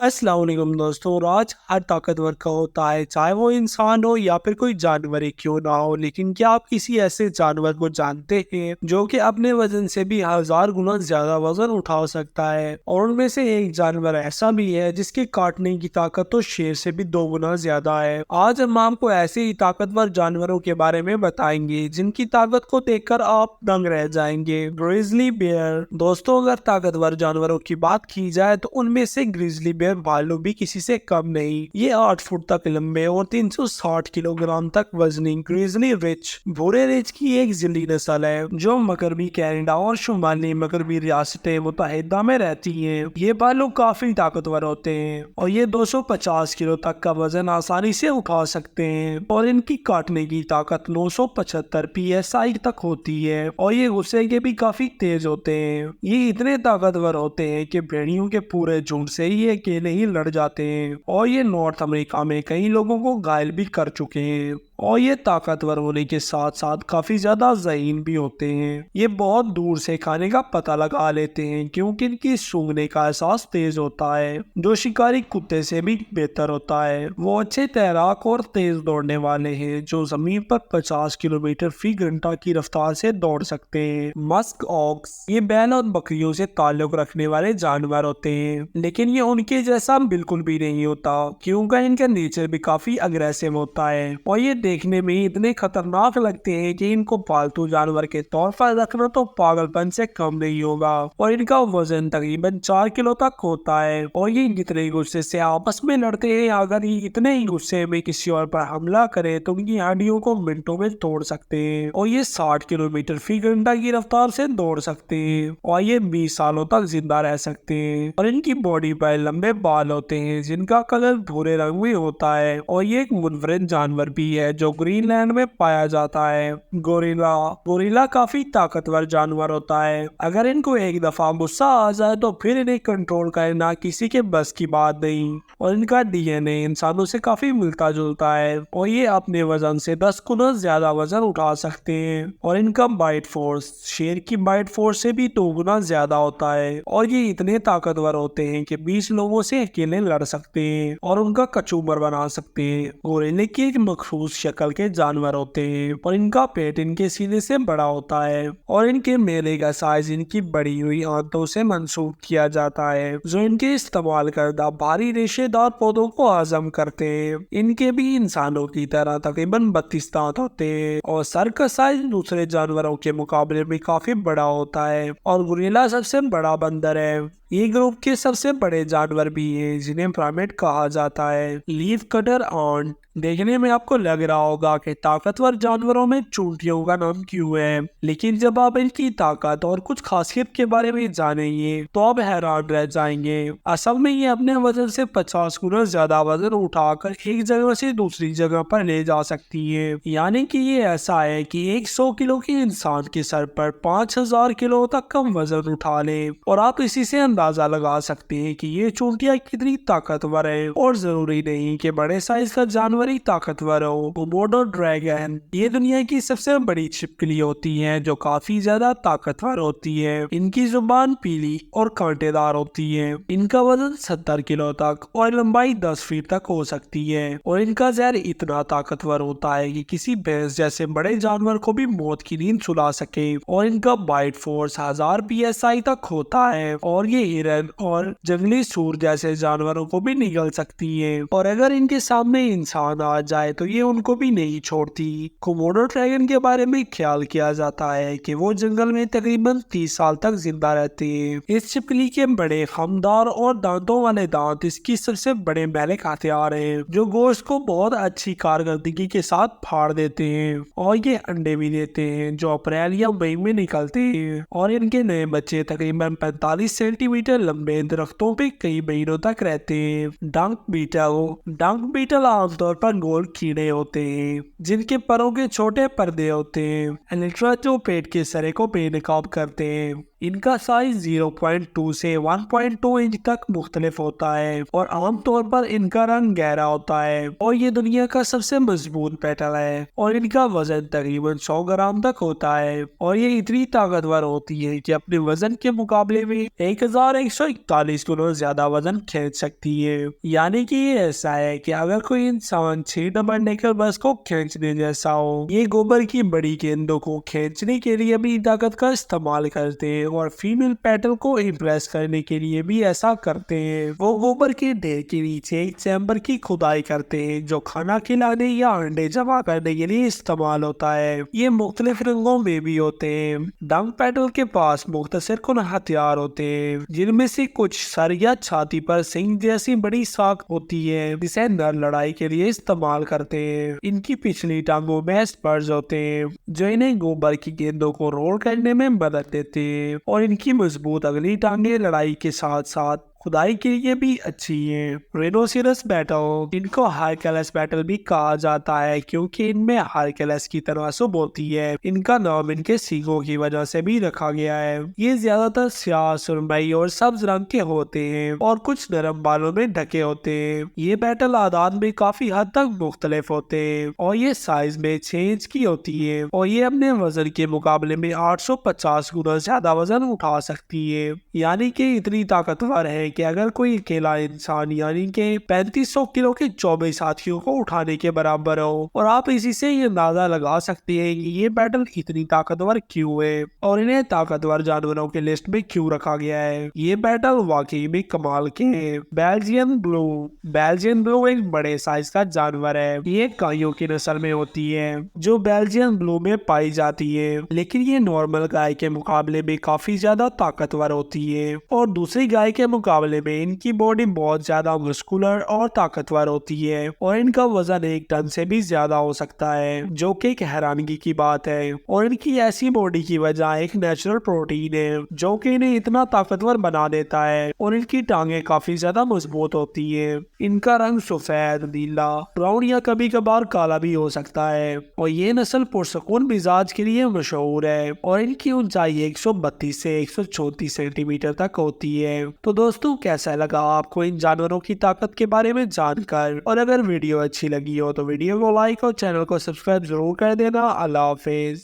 अस्सलाम वालेकुम दोस्तों। राज हर ताकतवर का होता है, चाहे वो इंसान हो या फिर कोई जानवर ही क्यों ना हो। लेकिन क्या आप किसी ऐसे जानवर को जानते हैं जो कि अपने वजन से भी 1000 गुना ज्यादा वजन उठा सकता है? और उनमें से एक जानवर ऐसा भी है जिसके काटने की ताकत तो शेर से भी 2 गुना ज्यादा है। आज हम आपको ऐसे ही ताकतवर जानवरों के बारे में बताएंगे जिनकी ताकत को देखकर आप दंग रह जाएंगे। Grizzly bear. दोस्तों, अगर ताकतवर जानवरों की बात की जाए तो उनमें से ग्रिजली बेयर भालू भी किसी से कम नहीं। ये 8 फुट तक लंबे और 360 किलोग्राम तक वजनी ग्रिजली रिच भूरे रिच की एक जिंदी नस्ल है जो मगरबी कनाडा और शुमाली मगरबी रियासतें मुत्तहिदा में रहती हैं। ये भालू काफी ताकतवर होते हैं और ये 250 किलो तक का वजन आसानी से उठा सकते हैं और इनकी काटने की ताकत 975 PSI तक होती है और ये गुस्से के भी काफी तेज होते हैं। ये इतने ताकतवर होते हैं कि भेड़ियों के पूरे झुंड से ही अकेले ही लड़ जाते हैं और ये नॉर्थ अमेरिका में कई लोगों को घायल भी कर चुके हैं। और ये ताकतवर होने के साथ साथ काफी ज्यादा ज़हीन भी होते हैं। ये बहुत दूर से खाने का पता लगा लेते हैं क्योंकि इनकी सूंघने का एहसास तेज होता है जो शिकारी कुत्ते से भी बेहतर होता है। वो अच्छे तैराक और तेज दौड़ने वाले हैं जो जमीन पर 50 किलोमीटर फी घंटा की रफ्तार से दौड़ सकते हैं। Musk ox. ये बैल और बकरियों से ताल्लुक रखने वाले जानवर होते हैं लेकिन ये उनके जैसा बिल्कुल भी नहीं होता क्योंकि इनका नेचर भी काफी अग्रेसिव होता है और ये देखने में इतने खतरनाक लगते हैं कि इनको पालतू जानवर के तौर पर रखना तो पागलपन से कम नहीं होगा। और इनका वजन तकरीबन 4 किलो तक होता है और ये इतने गुस्से से आपस में लड़ते हैं। अगर ये इतने ही गुस्से में किसी और पर हमला करे तो उनकी हड्डियों को मिनटों में तोड़ सकते हैं और ये 60 किलोमीटर फी घंटा की रफ्तार से दौड़ सकते हैं और ये 20 सालों तक जिंदा रह सकते हैं। और इनकी बॉडी पर लंबे बाल होते हैं जिनका कलर भूरे रंग में होता है और ये एक मुनफरिद जानवर भी है जो ग्रीनलैंड में पाया जाता है। गोरिल्ला। गोरिल्ला काफी ताकतवर जानवर होता है। अगर इनको एक दफा गुस्सा आ जाए तो फिर इन्हें कंट्रोल करना किसी के बस की बात नहीं और इनका DNA इंसानों से काफी मिलता जुलता है और ये अपने वजन से 10 गुना ज्यादा वजन उठा सकते हैं। और इनका बाइट फोर्स शेर की बाइट फोर्स से भी 2 गुना ज्यादा होता है और ये इतने ताकतवर होते हैं कि 20 लोगों से अकेले लड़ सकते हैं और उनका कचूमर बना सकते हैं। गोरिल्ले की एक मखसूस शक्ल के जानवर होते हैं और इनका पेट इनके सीने से बड़ा होता है और इनके मेले का साइज इनकी बड़ी हुई आंतों से मंसूब किया जाता है जो इनके इस्तेमाल करदा भारी रेशेदार पौधों को हजम करते हैं। इनके भी इंसानों की तरह तकरीबन 32 दांत होते हैं और सर का साइज दूसरे जानवरों के मुकाबले में काफी बड़ा होता है और गोरिल्ला सबसे बड़ा बंदर है। ये ग्रुप के सबसे बड़े जानवर भी हैं जिन्हें प्राइमेट कहा जाता है। Leaf cutter on. देखने में आपको लग रहा होगा कि ताकतवर जानवरों में चूंटियों का नाम क्यों है, लेकिन जब आप इनकी ताकत और कुछ खासियत के बारे में जानेंगे तो आप हैरान रह जाएंगे। असल में ये अपने वजन से 50 गुना ज्यादा वजन उठाकर एक जगह से दूसरी जगह पर ले जा सकती है। यानी कि ये ऐसा है कि 100 किलो के इंसान के सर पर 5000 किलो तक का वजन उठा ले और आप इसी से अंदाजा लगा सकते हैं कि ये चूंटियां कितनी ताकतवर है। और जरूरी नहीं कि बड़े साइज का जानवर ही ताकतवर हो। Komodo dragon. ये दुनिया की सबसे बड़ी छिपकली होती है जो काफी ज्यादा ताकतवर होती है। इनकी जुबान पीली और कांटेदार होती है। इनका वजन 70 किलो तक और लंबाई 10 फीट तक हो सकती है और इनका जहर इतना ताकतवर होता है कि किसी भैंस जैसे बड़े जानवर को भी मौत की नींद सुला सके। और इनका बाइट फोर्स 1000 PSI तक होता है और ये हिरन और जंगली सूर जैसे जानवरों को भी निगल सकती है और अगर इनके सामने इंसान आ जाए तो ये उनको भी नहीं छोड़ती। कोमोडो ड्रैगन के बारे में ख्याल किया जाता है कि वो जंगल में तकरीबन 30 साल तक जिंदा रहते हैं। इस छिपकली के बड़े खमदार और दांतों वाले दांत इसकी सबसे बड़े मैलिक हथियार हैं जो गोश्त को बहुत अच्छी कारकर्दगी के साथ फाड़ देते हैं। और ये अंडे भी देते हैं जो अप्रैल या मई में निकलते हैं और इनके नए बच्चे तकरीबन 45 सेंटीमीटर लंबे दरख्तों पे कई महीनों तक रहते हैं। डंक बीटल। डंक बीटल आमतौर पर गोल कीड़े होते हैं जिनके परों के छोटे पर्दे होते हैं। एलिट्रा जो पेट के सरे को बेनकाब करते हैं। इनका साइज 0.2 से 1.2 इंच तक मुख्तलिफ होता है और आमतौर पर इनका रंग गहरा होता है और ये दुनिया का सबसे मजबूत पेटल है और इनका वजन तकरीबन 100 ग्राम तक होता है और ये इतनी ताकतवर होती है कि अपने वजन के मुकाबले में 1141 गुना ज्यादा वजन खींच सकती है। यानी कि ये ऐसा है कि अगर कोई इंसान 6 नंबर नेकर बस को खींचने जैसा हो। ये गोबर की बड़ी गेंदों को खींचने के लिए भी ताकत का इस्तेमाल करते हैं और फीमेल पेटल को इम्प्रेस करने के लिए भी ऐसा करते हैं। वो गोबर के ढेर के नीचे एक चैम्बर की खुदाई करते हैं जो खाना खिलाने या अंडे जमा करने के लिए इस्तेमाल होता है। ये मुख्तलिफ रंगों में भी होते हैं। डंग पेटल के पास मुख्तसर कुन हथियार होते हैं जिनमें से कुछ सर या छाती पर सिंग जैसी बड़ी साख होती है जिसे नर लड़ाई के लिए इस्तेमाल करते हैं। इनकी पिछली टांगों में स्पर्श होते हैं जो इन्हें गोबर की गेंदों को रोल करने में मदद देते हैं और इनकी मजबूत अगली टांगे लड़ाई के साथ साथ खुदाई के लिए भी अच्छी है। रेनोसिरस बैटल, इनको हरक्यूलिस बैटल भी कहा जाता है क्योंकि इनमें हरक्यूलिस की तनासुब होती है। इनका नाम इनके सींगों की वजह से भी रखा गया है। ये ज्यादातर स्याह, सुरमई और सब्ज रंग के होते हैं और कुछ नरम बालों में ढके होते हैं। ये बैटल आदाद में काफी हद तक मुख्तलिफ होते हैं और ये साइज में 6 इंच की होती है और ये अपने वजन के मुकाबले में 850 गुना ज्यादा वजन उठा सकती है। यानी कि इतनी ताकतवर है कि अगर कोई अकेला इंसान यानी कि 3500 किलो के 24 हाथियों को उठाने के बराबर हो। और आप इसी से ये अंदाजा लगा सकते हैं कि ये बैटल इतनी ताकतवर क्यों है और इन्हें ताकतवर जानवरों के लिस्ट में क्यों रखा गया है। ये बैटल वाकई में कमाल के हैं। बेल्जियन ब्लू एक बड़े साइज का जानवर है। ये गायों की नस्ल में होती है जो बेल्जियन ब्लू में पाई जाती है, लेकिन ये नॉर्मल गाय के मुकाबले में काफी ज्यादा ताकतवर होती है और दूसरी गाय के मुकाबले में इनकी बॉडी बहुत ज्यादा मस्कुलर और ताकतवर होती है और इनका वजन 1 टन से भी ज्यादा हो सकता है जो कि एक हैरानगी की बात है। और इनकी ऐसी बॉडी की वजह एक नेचुरल प्रोटीन है जो कि इन्हें इतना ताकतवर बना देता है और इनकी टांगे काफी ज्यादा मजबूत होती है। इनका रंग सफेद, नीला, ब्राउन या कभी कभार काला भी हो सकता है और ये नस्ल पुरसकून मिजाज के लिए मशहूर है और इनकी ऊंचाई 132 से 134 सेंटीमीटर तक होती है। तो दोस्तों, कैसा लगा आपको इन जानवरों की ताकत के बारे में जानकर? और अगर वीडियो अच्छी लगी हो तो वीडियो को लाइक और चैनल को सब्सक्राइब जरूर कर देना। अल्लाह हाफिज।